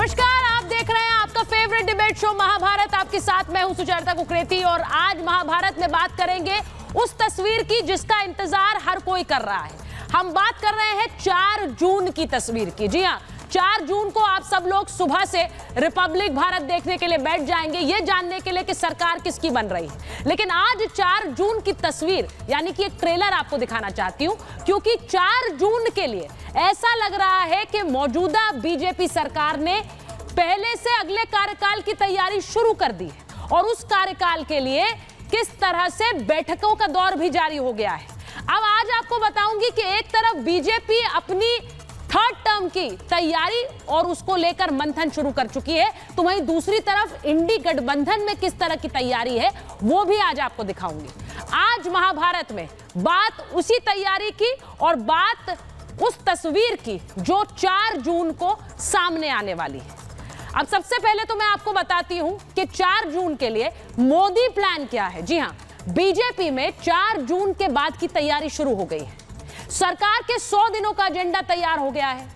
नमस्कार, आप देख रहे हैं आपका फेवरेट डिबेट शो महाभारत। आपके साथ मैं हूं सुचरिता कुकरेती और आज महाभारत में बात करेंगे उस तस्वीर की जिसका इंतजार हर कोई कर रहा है। हम बात कर रहे हैं 4 जून की तस्वीर की। जी हां, 4 जून को आप सब लोग सुबह से रिपब्लिक भारत देखने के लिए बैठ जाएंगे, ये जानने के लिए कि सरकार किसकी बन रही है। लेकिन आज 4 जून की तस्वीर यानी कि एक ट्रेलर आपको दिखाना चाहती हूं, क्योंकि 4 जून के लिए ऐसा लग रहा है कि मौजूदा बीजेपी सरकार ने पहले से अगले कार्यकाल की तैयारी शुरू कर दी है और उस कार्यकाल के लिए किस तरह से बैठकों का दौर भी जारी हो गया है। अब आज आपको बताऊंगी कि एक तरफ बीजेपी अपनी 3rd टर्म की तैयारी और उसको लेकर मंथन शुरू कर चुकी है, तो वहीं दूसरी तरफ इंडी गठबंधन में किस तरह की तैयारी है वो भी आज आपको दिखाऊंगी। आज महाभारत में बात उसी तैयारी की और बात उस तस्वीर की जो 4 जून को सामने आने वाली है। अब सबसे पहले तो मैं आपको बताती हूं कि 4 जून के लिए मोदी प्लान क्या है। जी हां, बीजेपी में 4 जून के बाद की तैयारी शुरू हो गई है। सरकार के 100 दिनों का एजेंडा तैयार हो गया है।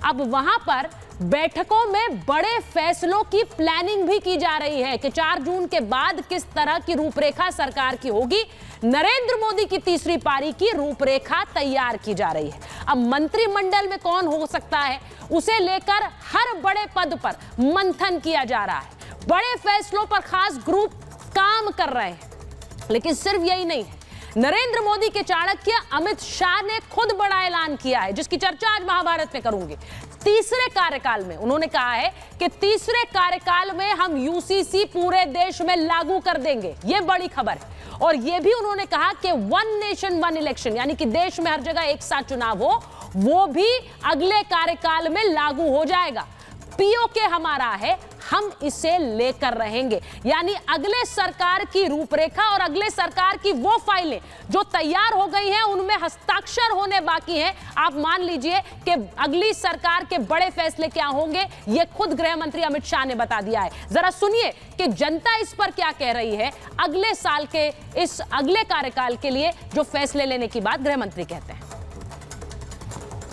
अब वहां पर बैठकों में बड़े फैसलों की प्लानिंग भी की जा रही है कि 4 जून के बाद किस तरह की रूपरेखा सरकार की होगी। नरेंद्र मोदी की तीसरी पारी की रूपरेखा तैयार की जा रही है। अब मंत्रिमंडल में कौन हो सकता है उसे लेकर हर बड़े पद पर मंथन किया जा रहा है। बड़े फैसलों पर खास ग्रुप काम कर रहे हैं। लेकिन सिर्फ यही नहीं है, नरेंद्र मोदी के चाणक्य अमित शाह ने खुद बड़ा ऐलान किया है जिसकी चर्चा आज महाभारत में करूंगी। तीसरे कार्यकाल में उन्होंने कहा है कि तीसरे कार्यकाल में हम यूसीसी पूरे देश में लागू कर देंगे। यह बड़ी खबर है। और यह भी उन्होंने कहा कि 1 नेशन 1 इलेक्शन यानी कि देश में हर जगह एक साथ चुनाव हो, वो भी अगले कार्यकाल में लागू हो जाएगा। पीओके हमारा है, हम इसे लेकर रहेंगे। यानी अगले सरकार की रूपरेखा और अगले सरकार की वो फाइलें जो तैयार हो गई हैं उनमें हस्ताक्षर होने बाकी हैं। आप मान लीजिए कि अगली सरकार के बड़े फैसले क्या होंगे, ये खुद गृह मंत्री अमित शाह ने बता दिया है। जरा सुनिए कि जनता इस पर क्या कह रही है। अगले साल के इस अगले कार्यकाल के लिए जो फैसले लेने की बात गृह मंत्री कहते हैं।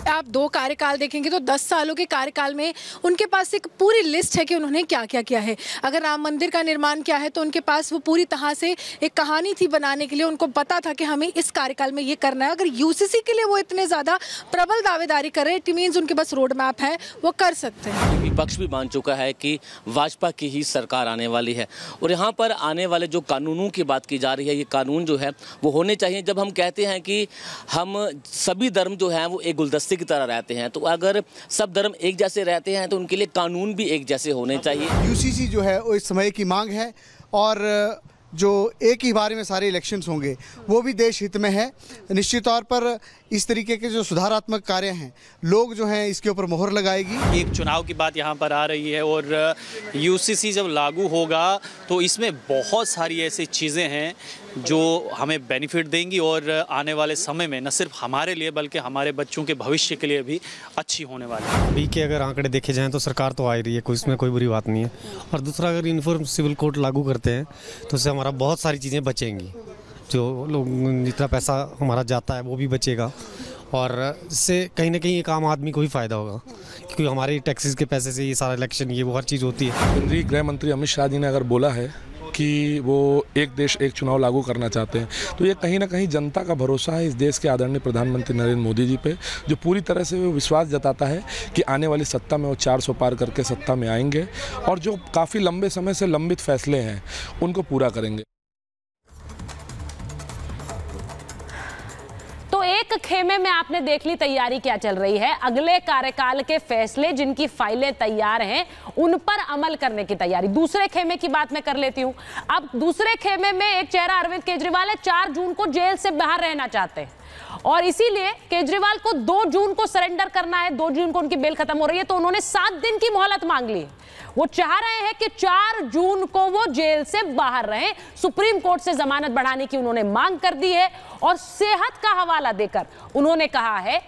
आप 2 कार्यकाल देखेंगे तो 10 सालों के कार्यकाल में उनके पास एक पूरी लिस्ट है कि उन्होंने क्या क्या किया है। अगर राम मंदिर का निर्माण किया है तो उनके पास वो पूरी तरह से एक कहानी थी बनाने के लिए। उनको पता था कि हमें इस कार्यकाल में ये करना है। अगर यूसीसी के लिए वो इतने ज़्यादा प्रबल दावेदारी कर रहे हैं, इट मीन्स उनके पास रोड मैप है, वो कर सकते हैं। विपक्ष भी मान चुका है कि भाजपा की ही सरकार आने वाली है और यहाँ पर आने वाले जो कानूनों की बात की जा रही है, ये कानून जो है वो होने चाहिए। जब हम कहते हैं कि हम सभी धर्म जो है वो एक गुलदस्ते की तरह रहते हैं, तो अगर सब धर्म एक जैसे रहते हैं तो उनके लिए कानून भी एक जैसे होने चाहिए। यूसीसी जो है वो इस समय की मांग है और जो एक ही बारे में सारे इलेक्शंस होंगे वो भी देश हित में है। निश्चित तौर पर इस तरीके के जो सुधारात्मक कार्य हैं लोग जो हैं इसके ऊपर मोहर लगाएगी। एक चुनाव की बात यहाँ पर आ रही है और यूसीसी जब लागू होगा तो इसमें बहुत सारी ऐसी चीज़ें हैं जो हमें बेनिफिट देंगी और आने वाले समय में न सिर्फ हमारे लिए बल्कि हमारे बच्चों के भविष्य के लिए भी अच्छी होने वाली है। अभी के अगर आंकड़े देखे जाएं तो सरकार तो आ ही रही है, कोई इसमें कोई बुरी बात नहीं है। और दूसरा, अगर यूनिफॉर्म सिविल कोड लागू करते हैं तो इससे हमारा बहुत सारी चीज़ें बचेंगी। जो लोग जितना पैसा हमारा जाता है वो भी बचेगा और इससे कहीं ना कहीं एक आम आदमी को ही फ़ायदा होगा, क्योंकि हमारे टैक्सेस के पैसे से ये सारा इलेक्शन ये वो हर चीज़ होती है। केंद्रीय गृह मंत्री अमित शाह जी ने अगर बोला है कि वो एक देश एक चुनाव लागू करना चाहते हैं, तो ये कहीं ना कहीं जनता का भरोसा है इस देश के आदरणीय प्रधानमंत्री नरेंद्र मोदी जी पे, जो पूरी तरह से वो विश्वास जताता है कि आने वाली सत्ता में वो 400 पार करके सत्ता में आएंगे और जो काफ़ी लंबे समय से लंबित फैसले हैं उनको पूरा करेंगे। तो एक खेमे में आपने देख ली तैयारी क्या चल रही है। अगले कार्यकाल के फैसले जिनकी फाइलें तैयार हैं उन पर अमल करने की तैयारी। दूसरे खेमे की बात मैं कर लेती हूं। अब दूसरे खेमे में एक चेहरा अरविंद केजरीवाल है। 4 जून को जेल से बाहर रहना चाहते हैं और इसीलिए केजरीवाल को 2 जून को सरेंडर करना है। 2 जून को उनकी बेल खत्म हो रही है तो उन्होंने 7 दिन की मोहलत मांग ली। वो चाह रहे हैं कि 4 जून को वो जेल से बाहर रहें। सुप्रीम कोर्ट से जमानत बढ़ाने की उन्होंने मांग कर दी है और सेहत का हवाला देकर उन्होंने कहा है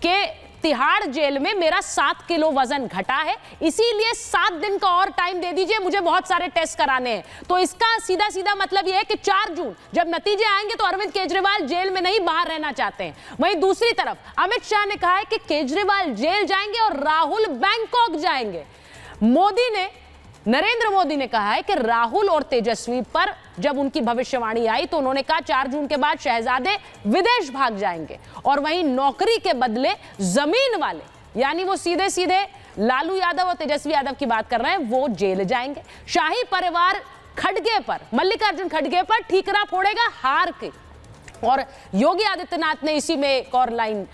कि तिहाड़ जेल में मेरा 7 किलो वजन घटा है, इसीलिए 7 दिन का और टाइम दे दीजिए, मुझे बहुत सारे टेस्ट कराने हैं। तो इसका सीधा सीधा मतलब यह है कि 4 जून जब नतीजे आएंगे तो अरविंद केजरीवाल जेल में नहीं बाहर रहना चाहते हैं। वहीं दूसरी तरफ अमित शाह ने कहा है कि केजरीवाल जेल जाएंगे और राहुल बैंकॉक जाएंगे। नरेंद्र मोदी ने कहा है कि राहुल और तेजस्वी पर जब उनकी भविष्यवाणी आई तो उन्होंने कहा 4 जून के बाद शहजादे विदेश भाग जाएंगे और वहीं नौकरी के बदले जमीन वाले, यानी वो सीधे सीधे लालू यादव और तेजस्वी यादव की बात कर रहे हैं, वो जेल जाएंगे। शाही परिवार खड़गे पर, मल्लिकार्जुन खड़गे पर ठीकरा फोड़ेगा हार के। और योगी आदित्यनाथ ने इसी में एक और लाइन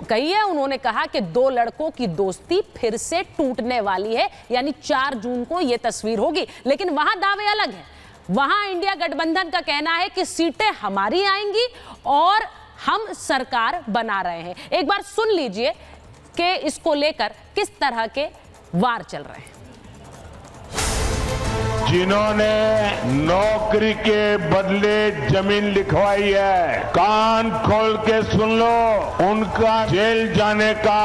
कही है, उन्होंने कहा कि 2 लड़कों की दोस्ती फिर से टूटने वाली है, यानी 4 जून को यह तस्वीर होगी। लेकिन वहां दावे अलग हैं। वहां इंडिया गठबंधन का कहना है कि सीटें हमारी आएंगी और हम सरकार बना रहे हैं। एक बार सुन लीजिए कि इसको लेकर किस तरह के वार चल रहे हैं। जिन्होंने नौकरी के बदले जमीन लिखवाई है, कान खोल के सुन लो, उनका जेल जाने का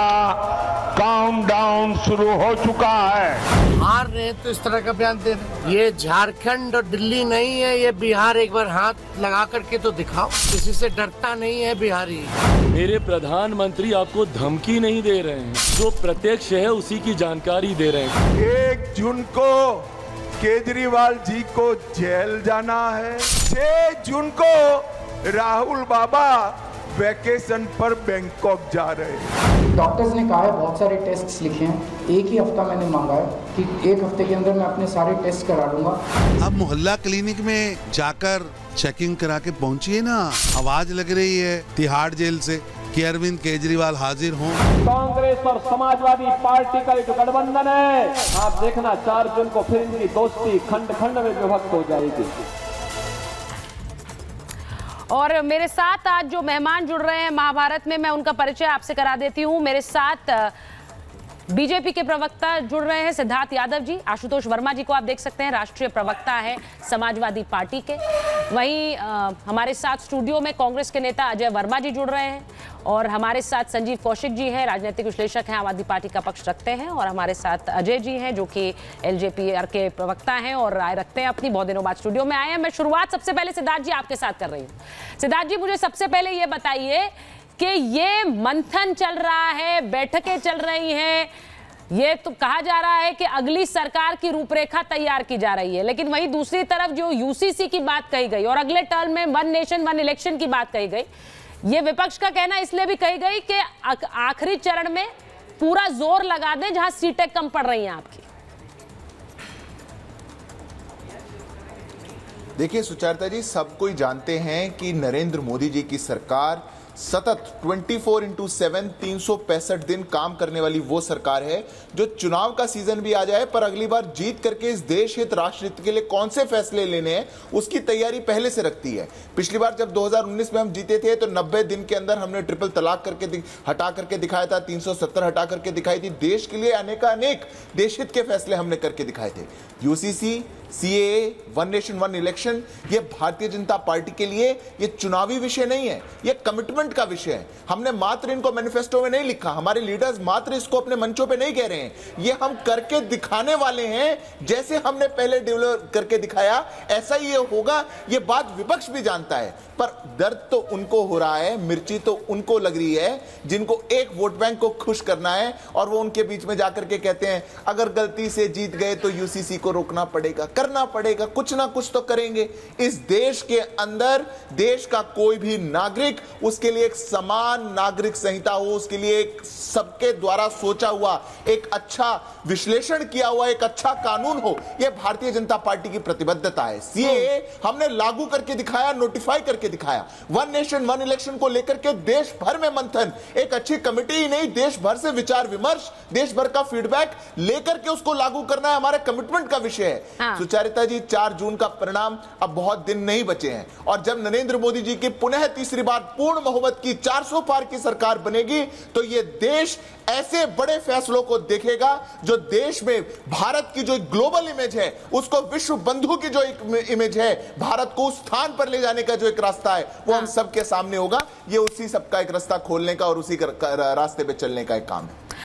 काउंटडाउन शुरू हो चुका है। हार रहे तो इस तरह का बयान दे रहे। ये झारखंड और दिल्ली नहीं है, ये बिहार। एक बार हाथ लगा करके तो दिखाओ, किसी से डरता नहीं है बिहारी। मेरे प्रधानमंत्री आपको धमकी नहीं दे रहे हैं, जो प्रत्यक्ष है उसी की जानकारी दे रहे हैं। 1 जून को केजरीवाल जी को जेल जाना है। 6 जून को राहुल बाबा वैकेशन पर बैंकॉक जा रहे हैं। डॉक्टर्स ने कहा है बहुत सारे टेस्ट्स लिखे हैं, एक ही हफ्ता मैंने मांगा है कि 1 हफ्ते के अंदर मैं अपने सारे टेस्ट करा लूंगा। अब मोहल्ला क्लिनिक में जाकर चेकिंग करा के पहुंचिए ना। आवाज लग रही है तिहाड़ जेल से कि अरविंद केजरीवाल हाजिर हों। कांग्रेस और समाजवादी पार्टी का जो गठबंधन है, आप देखना 4 जून को फिर इनकी दोस्ती खंड खंड में विभक्त हो जाएगी। और मेरे साथ आज जो मेहमान जुड़ रहे हैं महाभारत में, मैं उनका परिचय आपसे करा देती हूं। मेरे साथ बीजेपी के प्रवक्ता जुड़ रहे हैं सिद्धार्थ यादव जी। आशुतोष वर्मा जी को आप देख सकते हैं, राष्ट्रीय प्रवक्ता है समाजवादी पार्टी के। वहीं हमारे साथ स्टूडियो में कांग्रेस के नेता अजय वर्मा जी जुड़ रहे हैं और हमारे साथ संजीव कौशिक जी हैं, राजनीतिक विश्लेषक हैं, आम आदमी पार्टी का पक्ष रखते हैं। और हमारे साथ अजय जी हैं जो कि एलजेपीआर के प्रवक्ता हैं और राय रखते हैं अपनी, बहुत दिनों बाद स्टूडियो में आए हैं। मैं शुरुआत सबसे पहले सिद्धार्थ जी आपके साथ कर रही हूँ। सिद्धार्थ जी, मुझे सबसे पहले ये बताइए कि ये मंथन चल रहा है, बैठकें चल रही हैं, ये तो कहा जा रहा है कि अगली सरकार की रूपरेखा तैयार की जा रही है, लेकिन वहीं दूसरी तरफ जो यूसीसी की बात कही गई और अगले टर्म में 1 नेशन 1 इलेक्शन की बात कही गई, ये विपक्ष का कहना इसलिए भी कही गई कि आखिरी चरण में पूरा जोर लगा दें जहां सीटें कम पड़ रही हैं आपकी। देखिए सुचरिता जी, सब कोई जानते हैं कि नरेंद्र मोदी जी की सरकार सतत 24/7 365 दिन काम करने वाली वो सरकार है जो चुनाव का सीजन भी आ जाए पर अगली बार जीत करके इस देश हित राष्ट्र हित के लिए कौन से फैसले लेने हैं उसकी तैयारी पहले से रखती है। पिछली बार जब 2019 में हम जीते थे तो 90 दिन के अंदर हमने ट्रिपल तलाक करके हटा करके दिखाया था, 370 हटा करके दिखाई थी। देश के लिए अनेक देश हित के फैसले हमने करके दिखाए थे। यूसीसी, सीएए, 1 नेशन 1 इलेक्शन, ये भारतीय जनता पार्टी के लिए ये चुनावी विषय नहीं है, ये कमिटमेंट का विषय है। हमने मात्र इनको मैनिफेस्टो में नहीं लिखा, हमारे लीडर्स मात्र इसको अपने मंचों पे नहीं कह रहे हैं, ये हम करके दिखाने वाले हैं। जैसे हमने पहले डेवलप करके दिखाया ऐसा ही ये होगा, ये बात विपक्ष भी जानता है। पर दर्द तो उनको हो रहा है, मिर्ची तो उनको लग रही है जिनको एक वोट बैंक को खुश करना है, और वो उनके बीच में जाकर के कहते हैं अगर गलती से जीत गए तो यूसीसी को रोकना पड़ेगा, करना पड़ेगा, कुछ ना कुछ तो करेंगे। इस देश के अंदर देश का कोई भी नागरिक, उसके लिए एक समान नागरिक संहिता हो, उसके लिए एक सबके द्वारा सोचा हुआ एक अच्छा विश्लेषण किया हुआ एक अच्छा कानून हो, यह भारतीय जनता पार्टी की प्रतिबद्धता है। सीएए हमने लागू करके दिखाया, नोटिफाई करके दिखाया। 1 नेशन 1 इलेक्शन को लेकर के देश भर में मंथन, एक अच्छी कमेटी ही नहीं, देश भर से विचार विमर्श, देश भर का फीडबैक लेकर के उसको लागू करना है, हमारे कमिटमेंट का विषय है। सुचरिता जी, 4 जून का परिणाम अब बहुत दिन नहीं बचे हैं, और जब नरेंद्र मोदी जी की पुनः तीसरी बार पूर्ण बहुमत की 400 पार की सरकार बनेगी तो यह देश ऐसे बड़े फैसलों को देखेगा जो देश में भारत की जो ग्लोबल इमेज है, उसको विश्व बंधु की जो एक इमेज है, भारत को उस स्थान पर ले जाने का जो एक रास्ता है, वो हम सबके सामने होगा। ये उसी सबका एक रास्ता खोलने का और उसी रास्ते पे चलने का एक काम है।